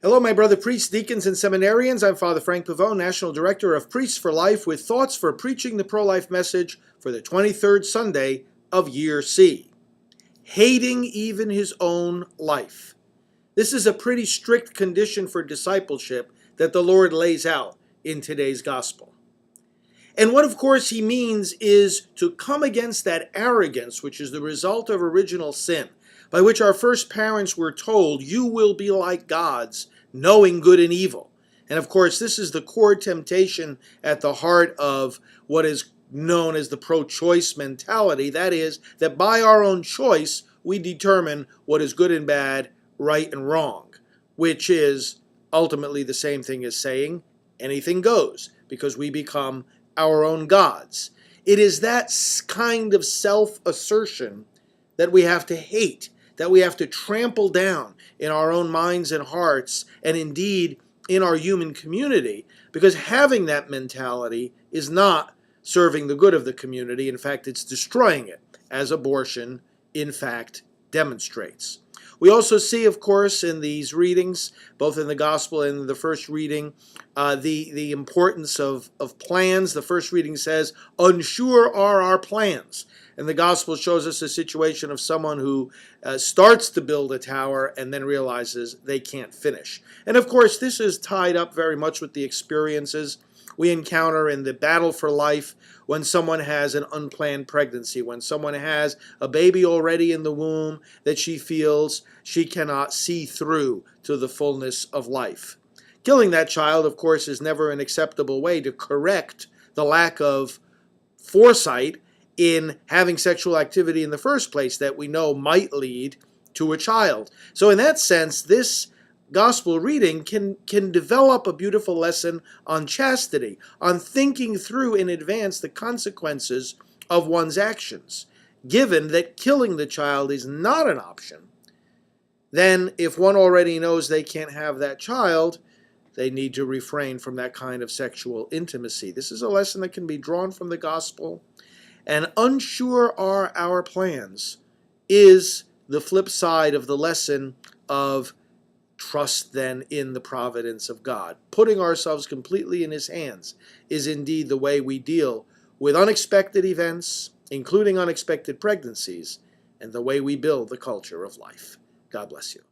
Hello, my brother priests, deacons, and seminarians. I'm Father Frank Pavone, National Director of Priests for Life, with thoughts for preaching the pro-life message for the 23rd Sunday of Year C. Hating even his own life. This is a pretty strict condition for discipleship that the Lord lays out in today's gospel. And what, of course, he means is to come against that arrogance, which is the result of original sin, by which our first parents were told, "You will be like gods, knowing good and evil." And of course, this is the core temptation at the heart of what is known as the pro-choice mentality. That is, that by our own choice, we determine what is good and bad, right and wrong, which is ultimately the same thing as saying anything goes, because we become our own gods. It is that kind of self-assertion that we have to hate, that we have to trample down in our own minds and hearts, and indeed in our human community, because having that mentality is not serving the good of the community. In fact, it's destroying it, as abortion, in fact, demonstrates. We also see, of course, in these readings, both in the gospel and in the first reading, the importance of plans. The first reading says, "Unsure are our plans." And the gospel shows us a situation of someone who starts to build a tower and then realizes they can't finish. And of course, this is tied up very much with the experiences we encounter in the battle for life when someone has an unplanned pregnancy, when someone has a baby already in the womb that she feels she cannot see through to the fullness of life. Killing that child, of course, is never an acceptable way to correct the lack of foresight in having sexual activity in the first place that we know might lead to a child. So in that sense, this gospel reading can develop a beautiful lesson on chastity, on thinking through in advance the consequences of one's actions. Given that killing the child is not an option, then if one already knows they can't have that child, they need to refrain from that kind of sexual intimacy. This is a lesson that can be drawn from the gospel. And unsure are our plans is the flip side of the lesson of trust then in the providence of God. Putting ourselves completely in His hands is indeed the way we deal with unexpected events, including unexpected pregnancies, and the way we build the culture of life. God bless you.